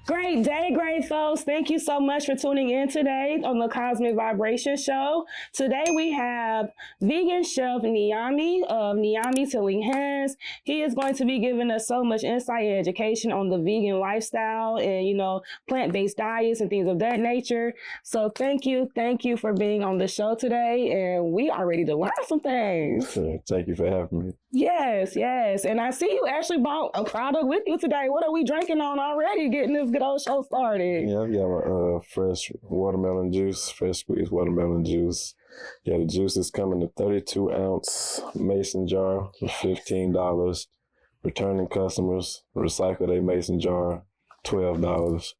Great day, great folks. Thank you so much for tuning in today on the Cosmic Vibration Show. Today we have vegan chef Nyame of Nyame's Healing Hands. He is going to be giving us so much insight and education on the vegan lifestyle and, plant-based diets and things of that nature. So thank you for being on the show today. And we are ready to learn some things. Thank you for having me. Yes. And I see you actually bought a product with you today. What are we drinking on already? Getting this good old show started. Yeah, I've got my fresh watermelon juice, fresh squeezed watermelon juice. Yeah, the juice is coming in a 32-ounce mason jar for $15. Returning customers recycle their mason jar, $12.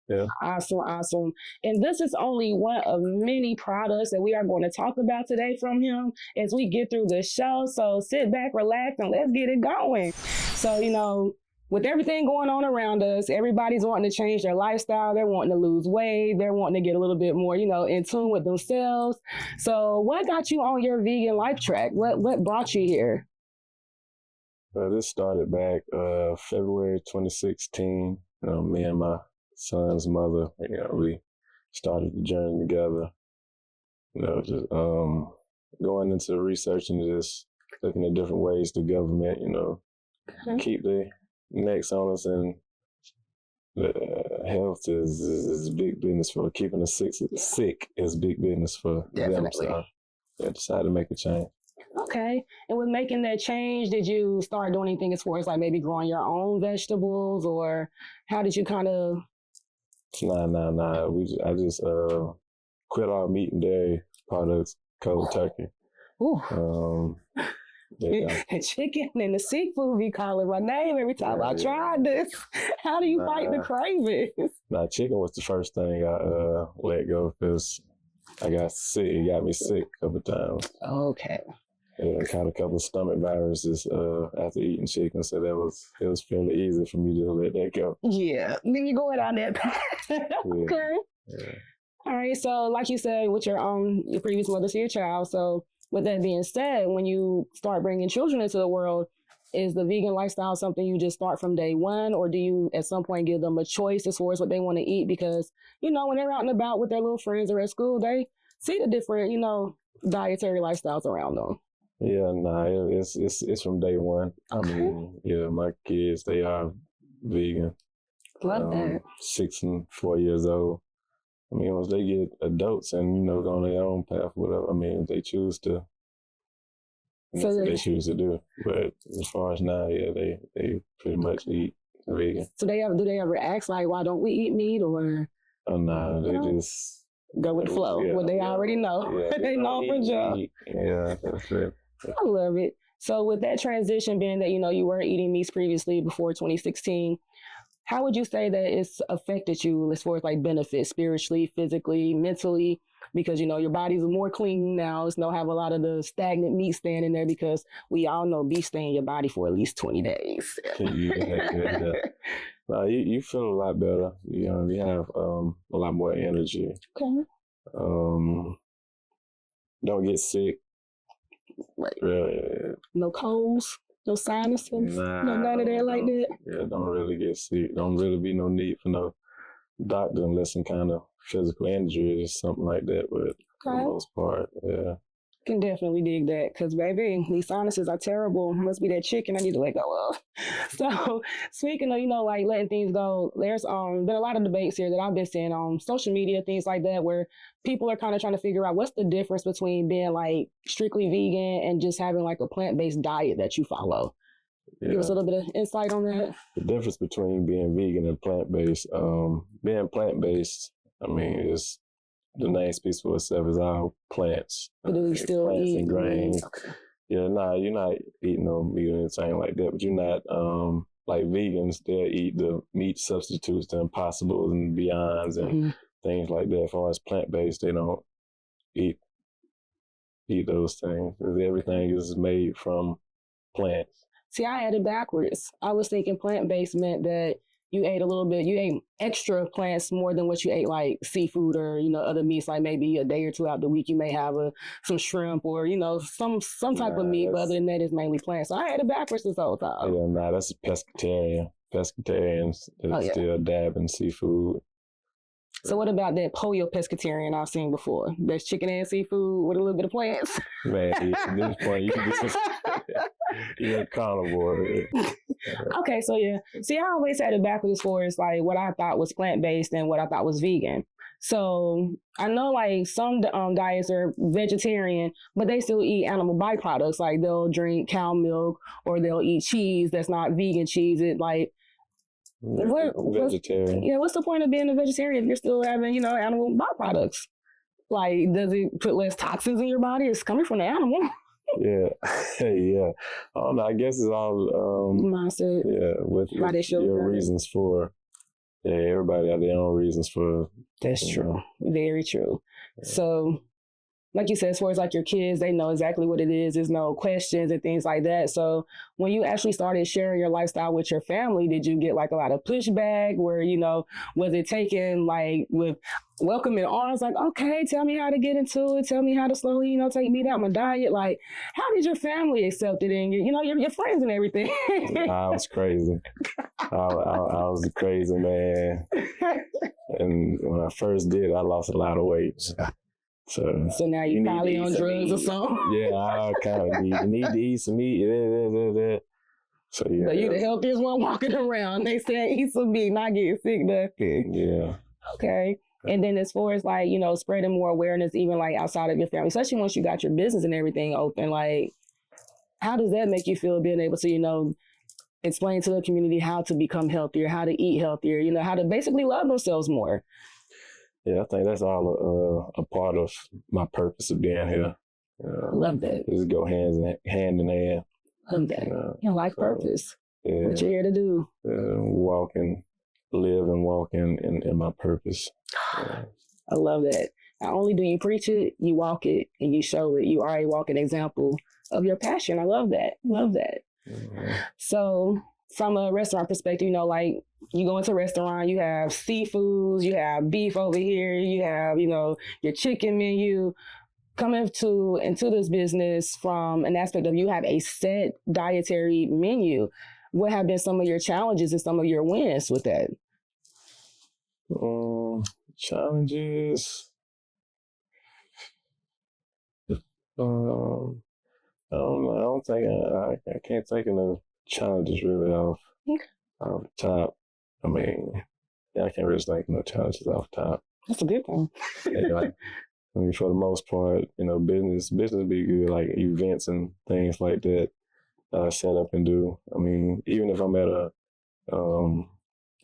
Yeah. Awesome. And this is only one of many products that we are going to talk about today from him as we get through the show. So sit back, relax, and let's get it going. So, with everything going on around us, everybody's wanting to change their lifestyle. They're wanting to lose weight. They're wanting to get a little bit more, in tune with themselves. So what got you on your vegan life track? What brought you here? This started back February 2016. Me and my son's mother, we started the journey together. Just going into research and just looking at different ways the government, keep the necks on us, and health is big business for keeping us sick is big business for them. So I decided to make a change. Okay. And with making that change, did you start doing anything as far as like maybe growing your own vegetables, or how did you kind of? Nah. I just quit all meat and dairy products, cold turkey. Ooh. And chicken and the seafood be calling my name every time I tried this. How do you fight the cravings? Chicken was the first thing I let go because I got sick. It got me sick a couple times. Okay. I caught a couple of stomach viruses after eating chicken, so it was fairly easy for me to let that go. Yeah, then you're going on that path. Okay. Yeah. All right. So, like you said, with your previous mother to your child. So, with that being said, when you start bringing children into the world, is the vegan lifestyle something you just start from day one, or do you at some point give them a choice as far as what they want to eat? Because when they're out and about with their little friends or at school, they see the different dietary lifestyles around them. Yeah, it's from day one. Okay. I mean, my kids, they are vegan. Love that. 6 and 4 years old. I mean, once they get adults and, go on their own path, whatever, they choose to, they choose to do. But as far as now, they pretty much eat vegan. So do they ever ask, like, why don't we eat meat, or? Oh, no, they just go with the flow. What they already know. Yeah, they know for sure. Yeah, that's it. I love it. So with that transition being that, you weren't eating meats previously before 2016, how would you say that it's affected you as far as like benefits spiritually, physically, mentally? Because, your body's more clean now. It's don't have a lot of the stagnant meat staying in there, because we all know beef stay in your body for at least 20 days. Yeah. You feel a lot better. You have a lot more energy. Okay. Don't get sick. Right. Really. No colds, no sinuses, none of that like that. Yeah, don't really get sick. Don't really be no need for no doctor unless some kind of physical injury or something like that. But for the most part, yeah. Can definitely dig that, because baby, these sinuses are terrible. Must be that chicken I need to let go of. So speaking of, like letting things go, there's been a lot of debates here that I've been seeing on social media, things like that, where people are kind of trying to figure out what's the difference between being like strictly vegan and just having like a plant-based diet that you follow. Yeah. Give us a little bit of insight on that. The difference between being vegan and plant-based, being plant-based, is the name speaks for itself, is all plants. But do we still plants eat and grains? Okay. Yeah, you're not eating no meat or anything like that, but you're not, like vegans, they'll eat the meat substitutes, the Impossibles and Beyonds and things like that. As far as plant-based, they don't eat those things. Everything is made from plants. See, I had it backwards. I was thinking plant-based meant that you ate extra plants more than what you ate like seafood or, other meats, like maybe a day or two out the week you may have some shrimp or, some type of meat, but other than that it's mainly plants. So I had it backwards this whole time. Yeah, that's a pescatarian. pescatarians that still dab in seafood. So what about that pollo pescatarian I've seen before? There's chicken and seafood with a little bit of plants. Man, at this point, you're a carnivore. Okay, so yeah. See, I always had it backwards as far as like what I thought was plant-based and what I thought was vegan. So I know like some diets are vegetarian, but they still eat animal byproducts. Like they'll drink cow milk or they'll eat cheese that's not vegan cheese. It like vegetarian. What's the point of being a vegetarian if you're still having, animal byproducts? Like, does it put less toxins in your body? It's coming from the animal. Yeah. Yeah. I don't know. I guess it's all mindset. Yeah, with your reasons for. Yeah, everybody have their own reasons for. That's true. Very true. Yeah. So, like you said, as far as like your kids, they know exactly what it is. There's no questions and things like that. So when you actually started sharing your lifestyle with your family, did you get like a lot of pushback where, was it taken like with welcoming arms? Like, okay, tell me how to get into it. Tell me how to slowly, take meat out my diet. Like, how did your family accept it and, your friends and everything? I was crazy. I was a crazy man. And when I first did, I lost a lot of weight. So now you probably on drugs or something. Yeah, I kind of need to eat some meat. So yeah. So you the healthiest one walking around. They said eat some meat, not get sick, nothing. Yeah. Okay. And then as far as like, spreading more awareness, even like outside of your family, especially once you got your business and everything open, like how does that make you feel being able to, explain to the community how to become healthier, how to eat healthier, how to basically love themselves more? Yeah, I think that's all a part of my purpose of being here. Love that. Just go hand in hand. Love that. Purpose. Yeah. What you're here to do. Live and walk in my purpose. I love that. Not only do you preach it, you walk it and you show it. You are a walking example of your passion. I love that. Love that. Mm-hmm. So from a restaurant perspective, like you go into a restaurant, you have seafoods, you have beef over here, you have, your chicken menu. Coming into this business from an aspect of you have a set dietary menu. What have been some of your challenges and some of your wins with that? Challenges. I don't know. I don't think I can't think of no challenges really off the top. I mean, I can't really think of no challenges off the top. That's a good thing. For the most part, business be good, like events and things like that set up and do. I mean, even if I'm at an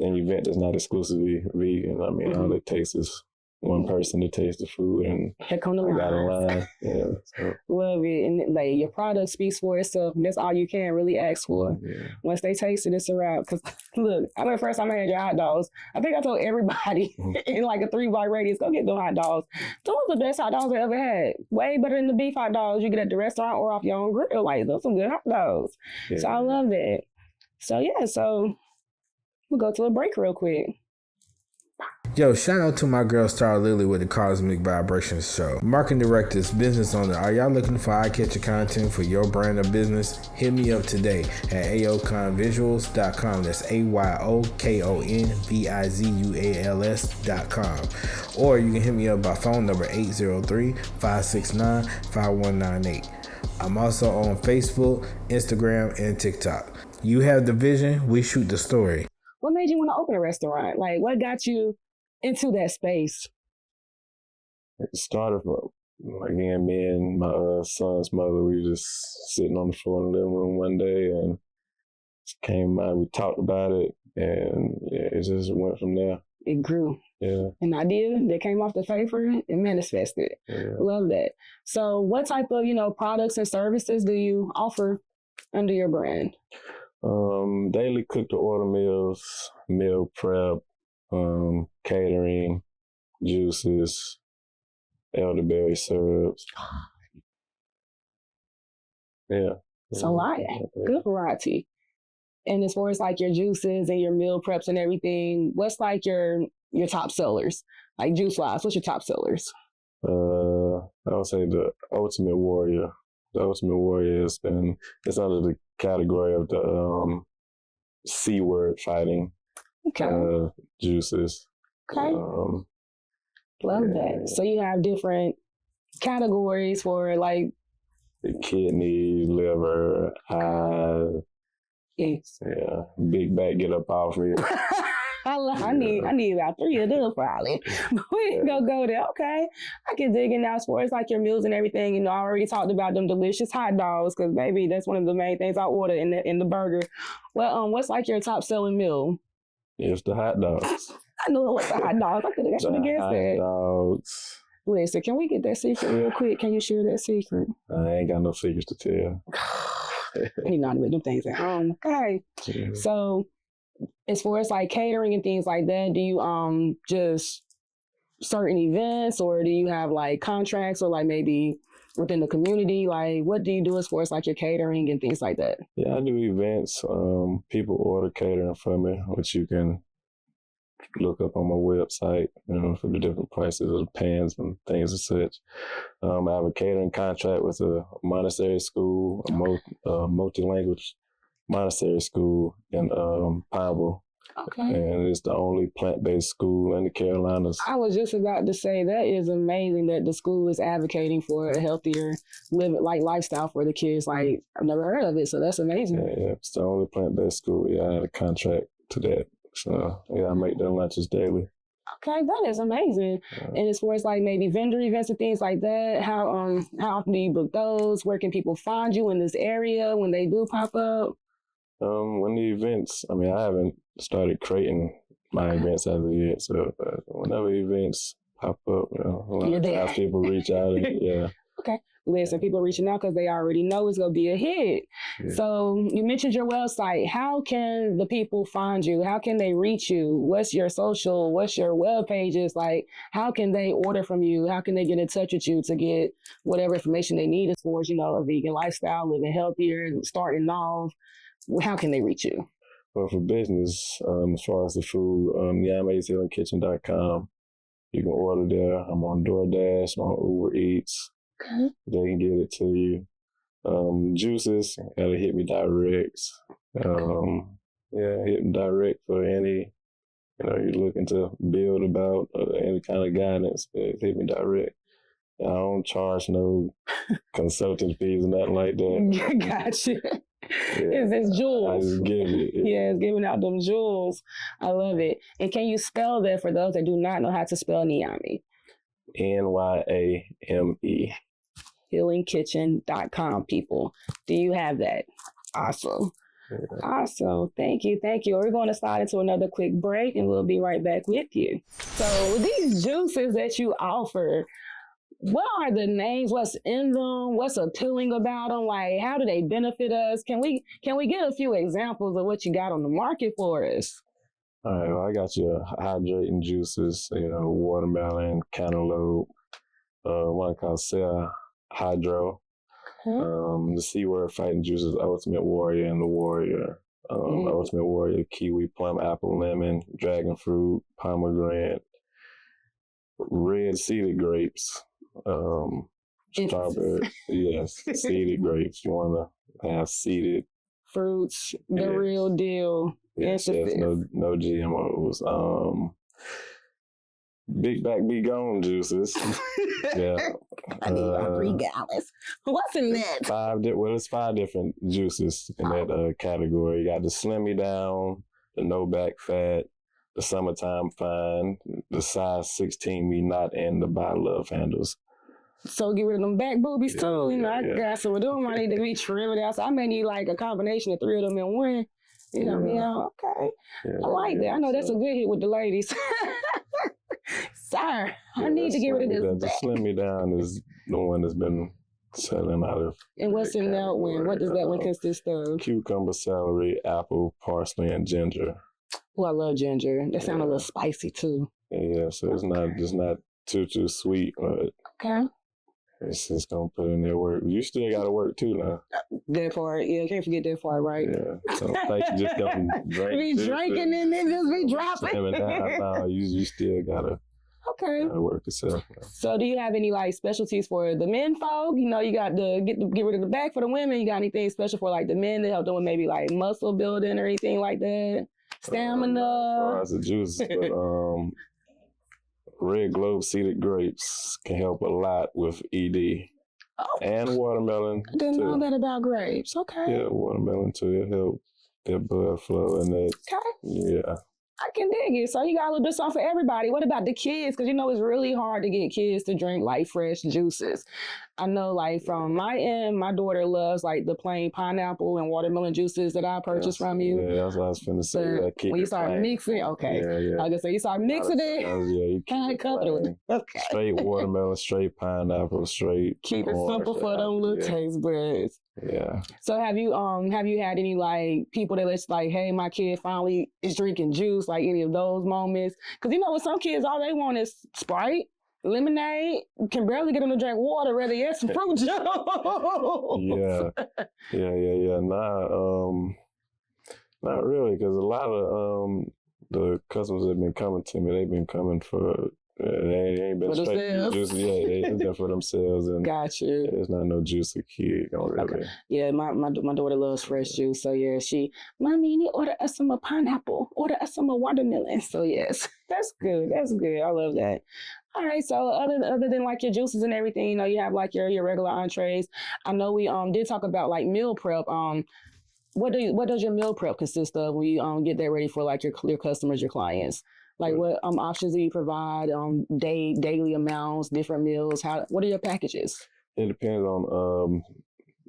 event that's not exclusively vegan, I mean, all it takes is one person to taste the food and I got a line. Yeah, so. Love it. And like your product speaks for itself. And that's all you can really ask for. Yeah. Once they taste it, it's a wrap. Because look, I remember the first time I had your hot dogs, I think I told everybody in like a 3-block radius, go get them hot dogs. Those are the best hot dogs I ever had. Way better than the beef hot dogs you get at the restaurant or off your own grill. Like, those are some good hot dogs. Yeah. So I love that. So yeah, we'll go to a break real quick. Yo, shout out to my girl Star Lilly with the Cosmic Vibrations Show. Marketing directors, business owner, are y'all looking for eye-catching content for your brand or business? Hit me up today at aokonvisuals.com. That's ayokonvisuals.com. Or you can hit me up by phone number 803-569-5198. I'm also on Facebook, Instagram, and TikTok. You have the vision, we shoot the story. What made you want to open a restaurant? Like, what got you into that space? It started from, again, me and my son's mother, we were just sitting on the floor in the living room one day and came out, we talked about it, and it just went from there. It grew. Yeah. An idea that came off the paper and manifested. Yeah. Love that. So what type of, products and services do you offer under your brand? Daily cook-to-order meals, meal prep, catering, juices, elderberry syrups. Yeah. It's a lot. Good variety. And as far as like your juices and your meal preps and everything, what's like your top sellers? Like juice-wise, what's your top sellers? I would say the Ultimate Warrior. The Ultimate Warrior it's under the category of the C-word fighting juices. Okay. Love that. So you have different categories for like the kidney, liver, eye. Yes. Yeah. Big back, get up off me. I need about 3 of them probably. But we ain't gonna go there. Okay. I can dig in now as far as like your meals and everything. You know, I already talked about them delicious hot dogs because maybe that's one of the main things I order in the burger. Well, what's like your top selling meal? It's the hot dogs. I knew it was the hot dogs. I could have guessed that. Hot dogs. Listen, can we get that secret real quick? Can you share that secret? I ain't got no secrets to tell. You know how to make them things at home. Okay. Yeah. So as far as like catering and things like that, do you just certain events or do you have like contracts or like maybe within the community? Like what do you do as far as like your catering and things like that? Yeah, I do events. People order catering for me, which you can look up on my website, for the different prices of the pans and things and such. I have a catering contract with a Montessori school, a multi-language Montessori school in Pineville. Okay. And it's the only plant-based school in the Carolinas. I was just about to say that is amazing that the school is advocating for a healthier lifestyle for the kids. Like I've never heard of it, so that's amazing. Yeah, it's the only plant-based school. Yeah, I had a contract to that. So yeah, I make their lunches daily. Okay, that is amazing. And as far as like maybe vendor events and things like that, how often do you book those? Where can people find you in this area when they do pop up? When the events, I haven't started creating my events as of yet. So whenever events pop up, as people reach out, and, yeah. Okay. Listen, people reaching out because they already know it's going to be a hit. Yeah. So you mentioned your website. How can the people find you? How can they reach you? What's your social? What's your web pages? Like, how can they order from you? How can they get in touch with you to get whatever information they need as far as, a vegan lifestyle, living healthier, starting off? How can they reach you? Well, for business, as far as the food, NyameBrice.com. You can order there. I'm on DoorDash, on Uber Eats. Okay. They can get it to you. Juices, gotta hit me direct. Hit me direct for any, you're looking to build about any kind of guidance. Hit me direct. I don't charge no consulting fees or nothing like that. Gotcha. Yeah. It's jewels. I just give it. Yeah, it's giving out them jewels. I love it. And can you spell that for those that do not know how to spell Nyame? Nyame. HealingKitchen.com, people. Do you have that? Awesome. Yeah. Awesome. Thank you. We're going to slide into another quick break and we'll be right back with you. So these juices that you offer, what are the names? What's in them? What's appealing about them? Like, how do they benefit us? Can we get a few examples of what you got on the market for us? All right. Well, I got your hydrating juices, watermelon, cantaloupe, one called Cell Hydro. The C-word fighting juices, Ultimate Warrior and the Warrior. Ultimate Warrior, kiwi, plum, apple, lemon, dragon fruit, pomegranate, red seeded grapes. Strawberry, yes, seeded grapes. You want to have seeded fruits, the real deal. Yes, no GMOs. Big back, be gone juices. Yeah, I need about 3 gallons. What's in that? It's 5 different juices in that category. You got the Slim Me Down, the No Back Fat, the Summertime Fine, the size 16 Me Not, and the By Love handles. So get rid of them back boobies too. I got some of them. I need to be trimmed out. So I may need like a combination of 3 of them in one. Okay. Yeah, I like that. I know that's a good hit with the ladies. Sir, I need to get rid of this. The Slim Me Down is the one that's been selling out of. And what's in that one? What does that one consist of? Cucumber, celery, apple, parsley, and ginger. Oh, I love ginger. That sounds a little spicy too. Yeah, so it's not too sweet, but okay. It's just gonna put in their work. You still gotta work too now. That part, yeah, can't forget that part, right? Yeah. So like you just don't drink. Be drinking and then just be dropping. You still gotta Okay. It worked itself. So do you have any like specialties for the men folk? You know, you got to get rid of the back for the women. You got anything special for like the men to help them with maybe like muscle building or anything like that? Stamina? As far as the juices, but red globe seeded grapes can help a lot with ED. Oh, and watermelon. I didn't know that about grapes. Okay. Yeah, watermelon too. It help their blood flow and that. Okay. Yeah. I can dig it. So you got a little bit of something for everybody. What about the kids? Because you know it's really hard to get kids to drink like fresh juices. I know like from my end, my daughter loves like the plain pineapple and watermelon juices that I purchased from you. Yeah, that's what I was finna say. When you start mixing, okay. Yeah. I was gonna say you start mixing it. Yeah, you Kind of comfortable. Okay. Straight watermelon, straight pineapple, straight. Keep it simple for them little taste buds. Yeah. So have you had any like people that it's like, hey, my kid finally is drinking juice, like any of those moments? Because you know with some kids all they want is Sprite, lemonade, can barely get them to drink water, rather get some fruit juice. Yeah. Not really, because a lot of the customers that have been coming to me, they've been coming for. They ain't been for straight juice. Yeah, they been for themselves. And got you. There's not no juicy kid. Really. Okay. Yeah, my daughter loves fresh juice. So yeah, Mommy, you need to order us some pineapple. Order us some watermelon. So yes, that's good. That's good. I love that. All right. So other than like your juices and everything, you know, you have like your regular entrees. I know we did talk about like meal prep. What does your meal prep consist of when you get that ready for like your customers, your clients? Like what options do you provide? Daily amounts, different meals. What are your packages? It depends on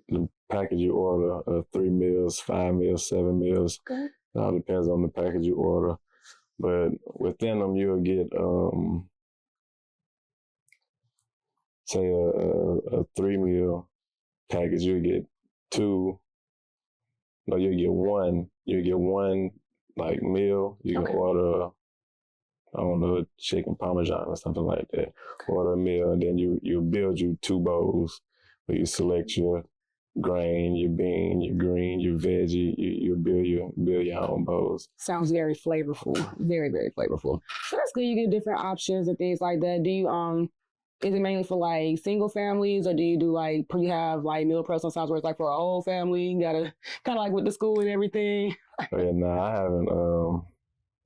the package you order. 3 meals, 5 meals, 7 meals. Okay. It all depends on the package you order. But within them, you'll get say a 3 meal package. You'll get 2. No, you'll get 1. You'll get 1 like meal. You can order. I don't know, chicken parmesan or something like that. Order a meal, and then you build you 2 bowls where you select your grain, your bean, your green, your veggie. You build your own bowls. Sounds very flavorful, very very flavorful. So that's good. You get different options and things like that. Do you is it mainly for like single families, or do you do like you have like meal prep sometimes where it's like for a whole family? You gotta kind of like with the school and everything. I haven't.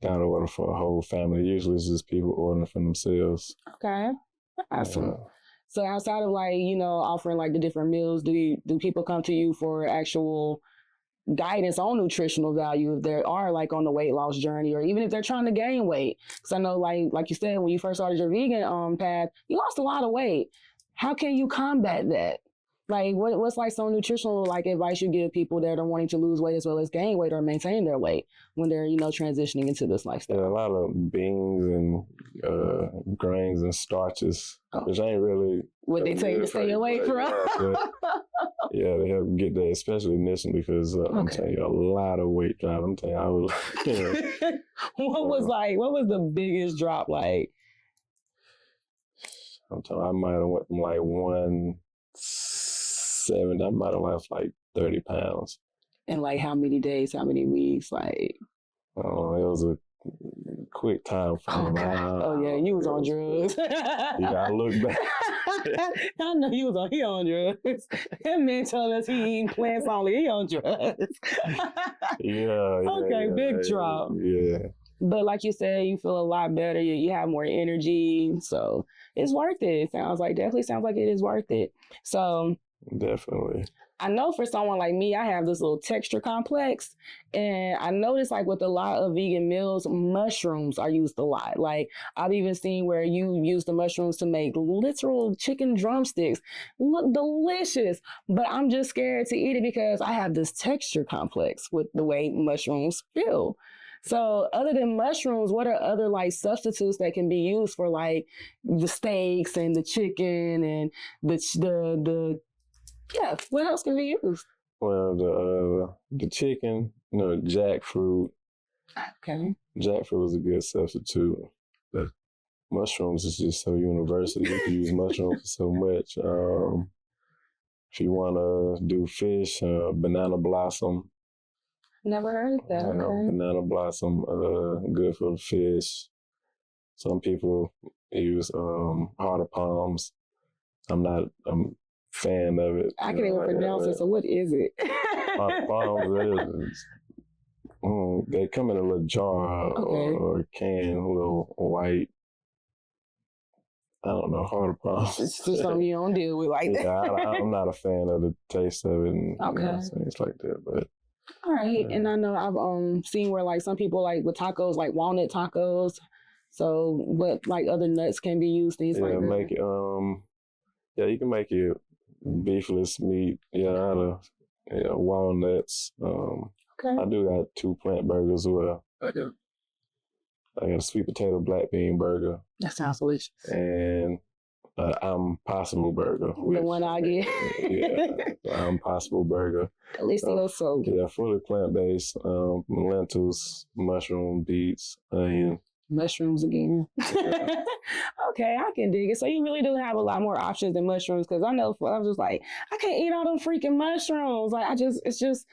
Down to order for a whole family. Usually it's just people ordering for themselves. Okay. Awesome. So outside of like, you know, offering like the different meals, do people come to you for actual guidance on nutritional value if they are like on the weight loss journey, or even if they're trying to gain weight? Because I know like you said, when you first started your vegan path, you lost a lot of weight. How can you combat that? Like what's like some nutritional like advice you give people that are wanting to lose weight as well as gain weight or maintain their weight when they're, you know, transitioning into this lifestyle? Yeah, a lot of beans and grains and starches, which ain't really what they tell you to stay away from. Yeah, they help get that, especially initially, because I'm telling you, a lot of weight drop. I'm telling you, I was. What was the biggest drop like? I'm telling you, I might have went from like 170. I might have lost like 30 pounds. In like how many days, how many weeks? Like, it was a quick time frame. You was on drugs. You gotta look back. I know he on drugs. That man telling us he eating plants only. He on drugs. Big drop. Yeah. But like you said, you feel a lot better. You have more energy, so it's worth it. Definitely sounds like it is worth it. So definitely. I know for someone like me, I have this little texture complex, and I noticed like with a lot of vegan meals, mushrooms are used a lot. Like I've even seen where you use the mushrooms to make literal chicken drumsticks. Look delicious, but I'm just scared to eat it because I have this texture complex with the way mushrooms feel. So other than mushrooms, what are other like substitutes that can be used for like the steaks and the chicken and what else can be used? Well, the chicken, jackfruit. Okay. Jackfruit is a good substitute. But mushrooms is just so universal. You can use mushrooms for so much. If you want to do fish, banana blossom. Never heard of that. Okay. Banana blossom, good for the fish. Some people use harder palms. I'm not a fan of it. I can't even pronounce it, so what is it? Harder palms, they come in a little jar or can, a little white. I don't know, harder palms. It's just something you don't deal with like that. I'm not a fan of the taste of it and things like that. But all right, and I know I've seen where like some people like with tacos, like walnut tacos. So, what like other nuts can be used? Things like that. Make it. You can make it beefless meat. Out of walnuts. I do got 2 plant burgers as well. I got a sweet potato black bean burger. That sounds delicious. And I'm Possible burger. The one I get. I'm Possible burger. Delicioso. Fully plant-based. Lentils, mushroom, beets, onion. Mushrooms again. Okay, I can dig it. So you really do have a lot more options than mushrooms, because I know I was just like, I can't eat all them freaking mushrooms. Like it's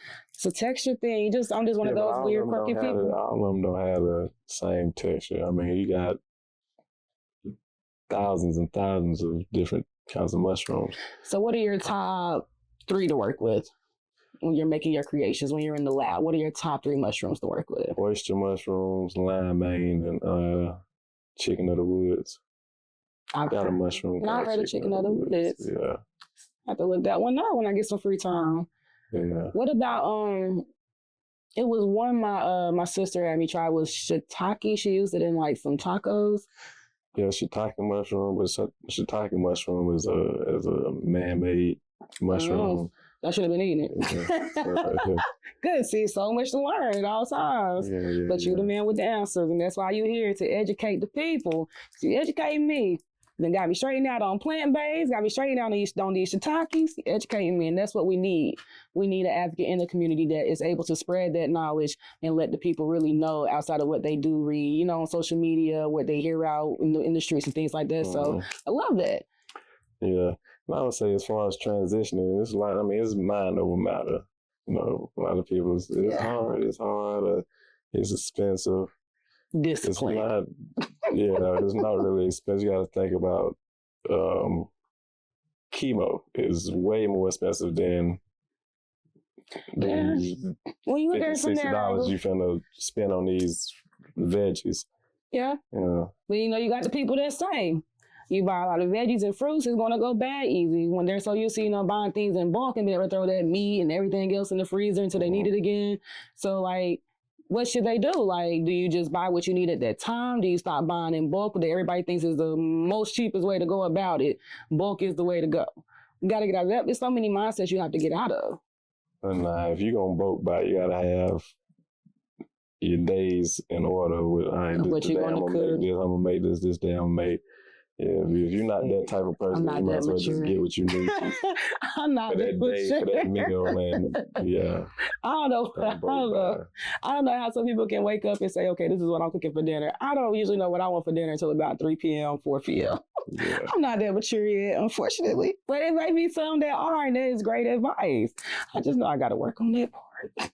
a texture thing. I'm just one of those weird quirky people. All of them don't have the same texture. I mean, you got thousands and thousands of different kinds of mushrooms. So what are your top 3 to work with when you're making your creations, when you're in the lab? What are your top 3 mushrooms to work with? Oyster mushrooms, lime main, and chicken of the woods. I've got a mushroom. And I've heard of chicken of the woods. Yeah. I have to look that one up when I get some free time. Yeah. What about it was one my sister had me try was shiitake. She used it in like some tacos. Yeah, shiitake mushroom, but shiitake mushroom is a man-made mushroom. I should have been eating it. Good, see, so much to learn at all times. But you're the man with the answers, and that's why you're here, to educate the people. So you educate me. Then got me straightened out on plant-based, got me straightened out on these shiitakes, educating me, and that's what we need. We need an advocate in the community that is able to spread that knowledge and let the people really know outside of what they do read, on social media, what they hear out in the streets and things like that. So I love that. Yeah. And I would say as far as transitioning, it's like, it's mind over matter. A lot of people, it's hard, it's expensive. Discipline. It's not really expensive. You got to think about chemo is way more expensive than these when you look at $60 you finna spend on these veggies. Yeah. But you got the people that say, you buy a lot of veggies and fruits, it's going to go bad easy. When they're so used to, buying things in bulk and being able to throw that meat and everything else in the freezer until they need it again. So, what should they do? Do you just buy what you need at that time? Do you stop buying in bulk that everybody thinks is the most cheapest way to go about it? Bulk is the way to go. You got to get out of that. There's so many mindsets you have to get out of. And if you're going to bulk buy, you got to have your days in order with, I'm going to make this day, I'm going to make. Yeah, if you're not that type of person, you might as well just get what you need. I'm not for that day, for that meal, and I don't know. I don't know how some people can wake up and say, okay, this is what I'm cooking for dinner. I don't usually know what I want for dinner until about 3 p.m., 4 p.m. Yeah. I'm not that mature yet, unfortunately. But it may be some that are, and that is great advice. I just know I got to work on that part.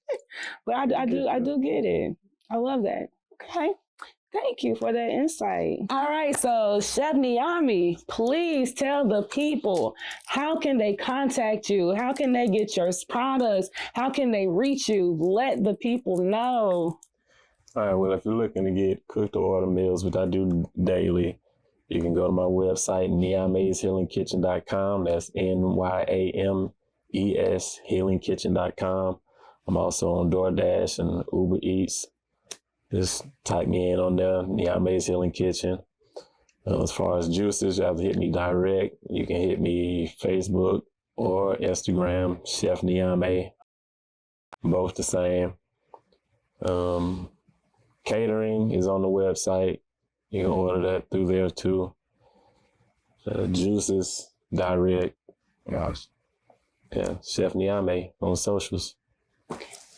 But I do get it. I love that. Okay. Thank you for that insight. All right, so Chef Nyame, please tell the people, how can they contact you? How can they get your products? How can they reach you? Let the people know. All right, well, if you're looking to get cooked or order meals, which I do daily, you can go to my website, nyameshealingkitchen.com. That's NYAMES healingkitchen.com. I'm also on DoorDash and Uber Eats. Just type me in on there, Nyame's Healing Kitchen. As far as juices, you have to hit me direct. You can hit me Facebook or Instagram, Chef Nyame. Both the same. Catering is on the website. You can order that through there too. Juices, direct. Chef Nyame on socials.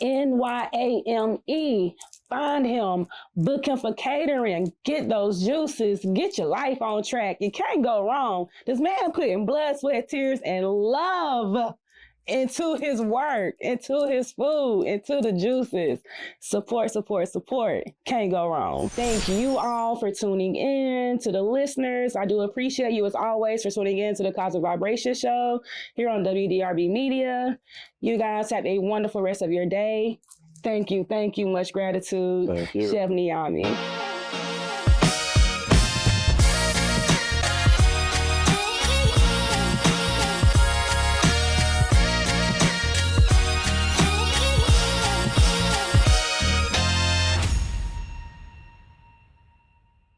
NYAME. Find him, book him for catering, get those juices, get your life on track. You can't go wrong. This man put in blood, sweat, tears, and love into his work, into his food, into the juices. Support, support, support. Can't go wrong. Thank you all for tuning in. To the listeners, I do appreciate you as always for tuning in to the Cosmic Vibration Show here on WDRB Media. You guys have a wonderful rest of your day. Thank you. Much gratitude. Thank you. Chef Nyame.